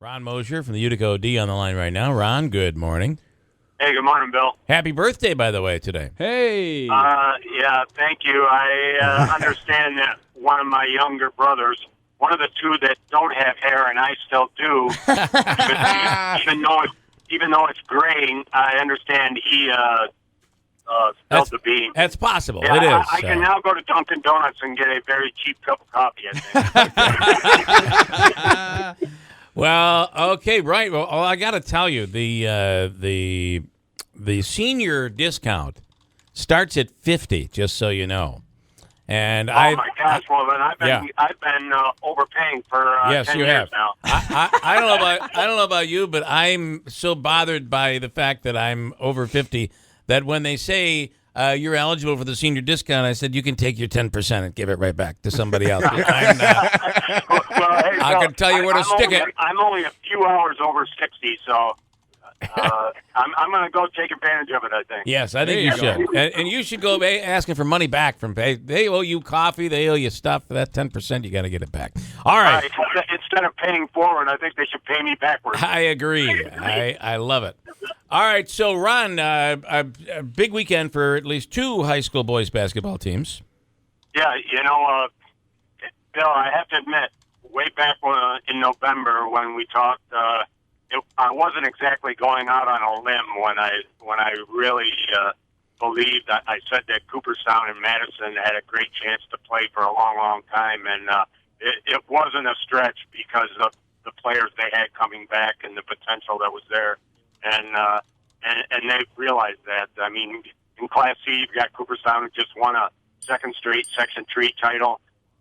Ron Moshier from the Utica OD on the line right now. Ron, good morning. Hey, good morning, Bill. Happy birthday, by the way, today. Hey. Yeah, thank you. I understand that one of my younger brothers, one of the two that don't have hair, and I still do, even though it's graying, I understand he spilled the bean. That's possible. Yeah, it is. I can now go to Dunkin' Donuts and get a very cheap cup of coffee, I think. Well, okay, right. Well, I got to tell you, the senior discount starts at $50, just so you know. And my gosh! Well, then I've been overpaying for 10 years now. I don't know about you, but I'm so bothered by the fact that I'm over 50 that when they say you're eligible for the senior discount, I said you can take your 10% and give it right back to somebody else. I can tell you where to stick it. I'm only a few hours over 60, so I'm going to go take advantage of it, I think. Yes, I think you should. And you should go asking for money back from pay. They owe you coffee. They owe you stuff. For that 10%, you got to get it back. All right. Instead of paying forward, I think they should pay me backwards. I agree. I love it. All right, so Ron, a big weekend for at least two high school boys basketball teams. Yeah, Bill, I have to admit, way back in November when we talked, I wasn't exactly going out on a limb when I really believed. I said that Cooperstown and Madison had a great chance to play for a long, long time, and it wasn't a stretch because of the players they had coming back and the potential that was there. And they realized that. I mean, in Class C, you've got Cooperstown who just won a second straight Section 3 title,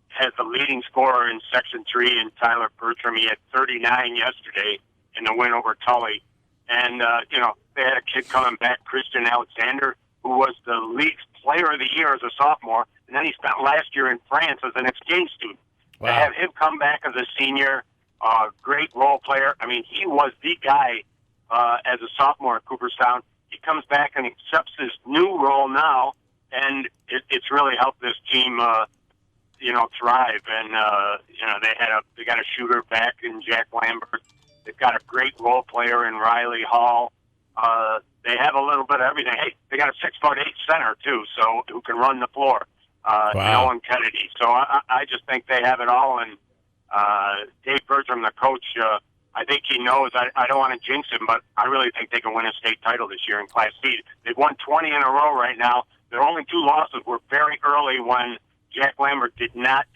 has the leading scorer in Section 3 in Tyler Bertram. He had 39 yesterday in the win over Tully. And, they had a kid coming back, Christian Alexander, who was the league's player of the year as a sophomore, and then he spent last year in France as an exchange student. Wow. To have him come back as a senior, great role player. I mean, he was the guy as a sophomore at Cooperstown. He comes back and accepts his new role now, and it's really helped this team, thrive. And they got a shooter back in Jack Lambert. They've got a great role player in Riley Hall. They have a little bit of everything. Hey, they got a 6'8" center too, so who can run the floor. Nolan Kennedy. So I just think they have it all. And Dave Bertram, the coach, I think he knows. I don't want to jinx him, but I really think they can win a state title this year in Class C. They've won 20 in a row right now. Their only two losses were very early when Jack Lambert did not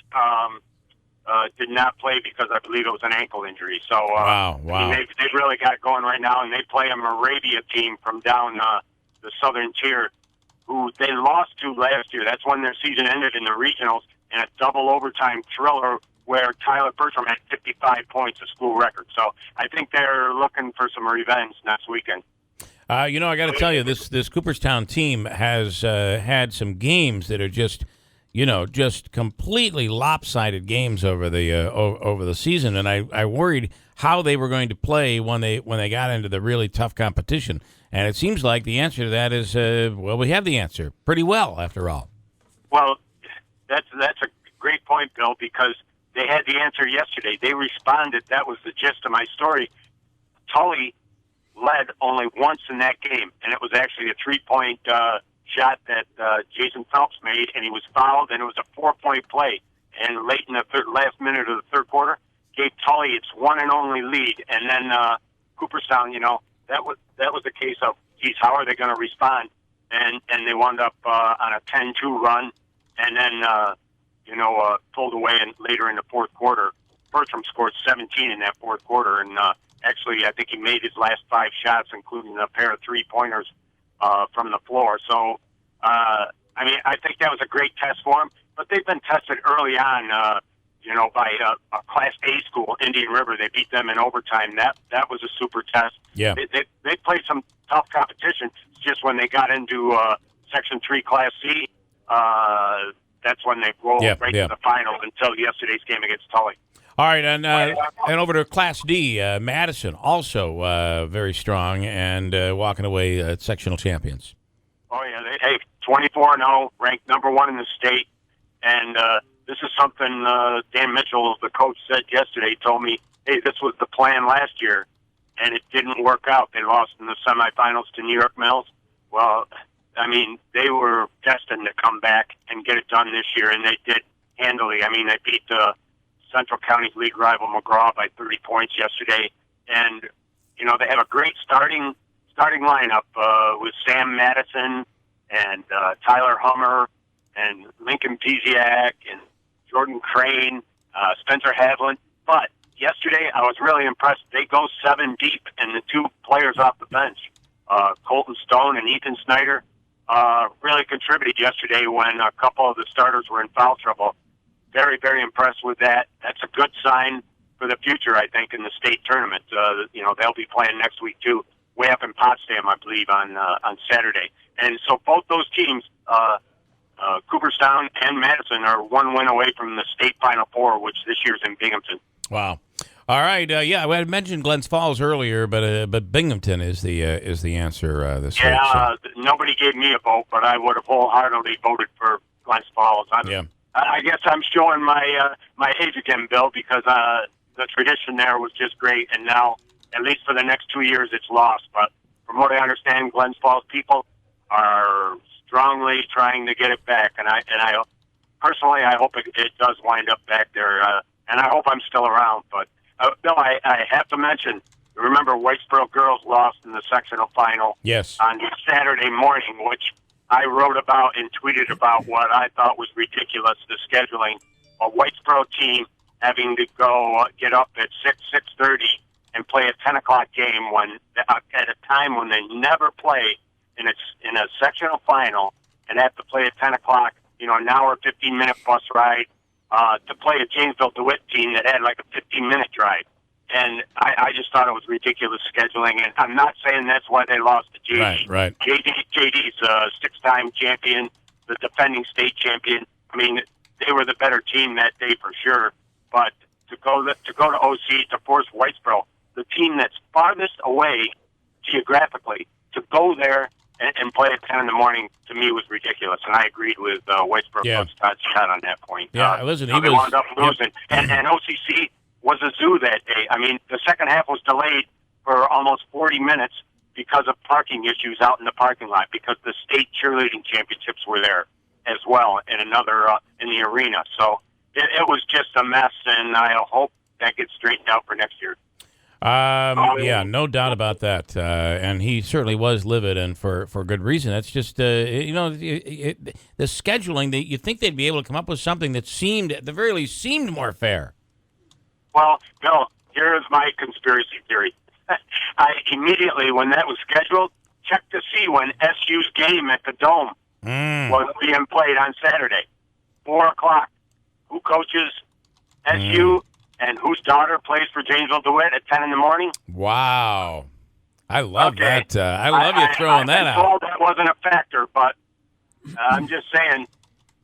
play because I believe it was an ankle injury. So wow. I mean, they've really got it going right now, and they play a Moravia team from down the southern tier who they lost to last year. That's when their season ended in the regionals in a double overtime thriller where Tyler Bertram had 55 points, a school record. So I think they're looking for some revenge next weekend. I got to tell you, this Cooperstown team has had some games that are just completely lopsided games over the season, and I worried how they were going to play when they got into the really tough competition. And it seems like the answer to that is, we have the answer pretty well after all. Well, that's a great point, Bill, because they had the answer yesterday. They responded. That was the gist of my story. Tully led only once in that game, and it was actually a 3-point shot that Jason Phelps made, and he was fouled, and it was a 4-point play. And late in the last minute of the third quarter, gave Tully its one and only lead. And then Cooperstown, that was the case of, geez, how are they going to respond? And they wound up on a 10-2 run, and then pulled away. And later in the fourth quarter, Bertram scored 17 in that fourth quarter, and actually I think he made his last 5 shots, including a pair of 3-pointers from the floor. So, I think that was a great test for them. But they've been tested early on, by a Class A school, Indian River. They beat them in overtime. That was a super test. Yeah. They played some tough competition. It's just when they got into Section 3 Class C, that's when they rolled to the finals until yesterday's game against Tully. All right, and over to Class D, Madison, also very strong and walking away sectional champions. Oh, yeah. 24-0, ranked number 1 in the state. And this is something Dan Mitchell, the coach, said yesterday. He told me, hey, this was the plan last year, and it didn't work out. They lost in the semifinals to New York Mills. Well, I mean, they were destined to come back and get it done this year, and they did handily. I mean, they beat Central County's league rival McGraw by 30 points yesterday, and they have a great starting lineup with Sam Madison and Tyler Hummer and Lincoln Piziak and Jordan Crane, Spencer Havlin. But yesterday, I was really impressed. They go 7 deep, and the 2 players off the bench, Colton Stone and Ethan Snyder, really contributed yesterday when a couple of the starters were in foul trouble. Very, very impressed with that. That's a good sign for the future, I think, in the state tournament. They'll be playing next week, too, way up in Potsdam, I believe, on Saturday. And so both those teams, Cooperstown and Madison, are 1 win away from the state Final Four, which this year's in Binghamton. Wow. All right. Yeah, I had mentioned Glens Falls earlier, but Binghamton is the answer this week. Yeah, nobody gave me a vote, but I would have wholeheartedly voted for Glens Falls. I guess I'm showing my age again, Bill, because the tradition there was just great, and now, at least for the next 2 years, it's lost. But from what I understand, Glens Falls people are strongly trying to get it back, and I personally, I hope it does wind up back there, and I hope I'm still around. But Bill, I have to mention, remember Whitesboro girls lost in the sectional final on Saturday morning, which I wrote about and tweeted about what I thought was ridiculous, the scheduling. A Whitesboro team having to go get up at 6:30 and play a 10 o'clock game at a time when they never play in a sectional final, and have to play at 10 o'clock, an hour, 15-minute bus ride to play a Janesville DeWitt team that had like a 15-minute drive. And I just thought it was ridiculous scheduling, and I'm not saying that's why they lost to JD. Right. JD's a 6-time champion, the defending state champion. I mean, they were the better team that day for sure. But to go to OC, to force Whitesboro, the team that's farthest away geographically, to go there and play at 10 in the morning, to me, was ridiculous. And I agreed with Whitesboro coach Todd Scott on that point. Yeah, listen, they wound up losing. And OCC was a zoo that day. I mean, the second half was delayed for almost 40 minutes because of parking issues out in the parking lot, because the state cheerleading championships were there as well in the arena. So it was just a mess, and I hope that gets straightened out for next year. Yeah, no doubt about that. And he certainly was livid, and for good reason. That's just, the scheduling, you think they'd be able to come up with something that seemed, at the very least, seemed more fair. Well, Bill, here's my conspiracy theory. I immediately, when that was scheduled, checked to see when SU's game at the Dome was being played on Saturday. 4 o'clock. Who coaches SU and whose daughter plays for Janesville DeWitt at 10 in the morning? Wow. I love that. I love you throwing that out. I'm told that wasn't a factor, but I'm just saying,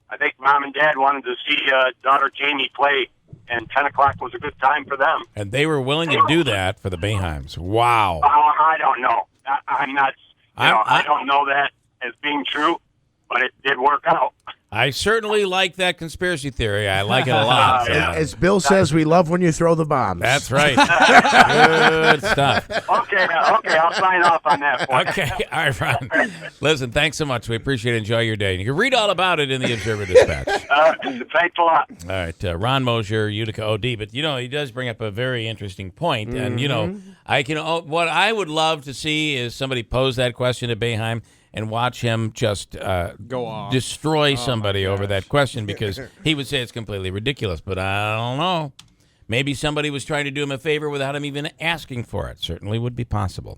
I think Mom and Dad wanted to see daughter Jamie play, and 10 o'clock was a good time for them. And they were willing to do that for the Bayheims. Wow. I don't know. I'm not, I don't know that as being true, but it did work out. I certainly like that conspiracy theory. I like it a lot. As Bill says, we love when you throw the bombs. That's right. Good stuff. Okay, I'll sign off on that point. Okay, all right, Ron. Listen, thanks so much. We appreciate it. Enjoy your day. You can read all about it in the Observer Dispatch. Thanks a lot. All right, Ron Moshier, Utica OD. But, he does bring up a very interesting point. And, what I would love to see is somebody pose that question to Boeheim and watch him just go off, destroy somebody over that question, because he would say it's completely ridiculous. But I don't know. Maybe somebody was trying to do him a favor without him even asking for it. Certainly would be possible.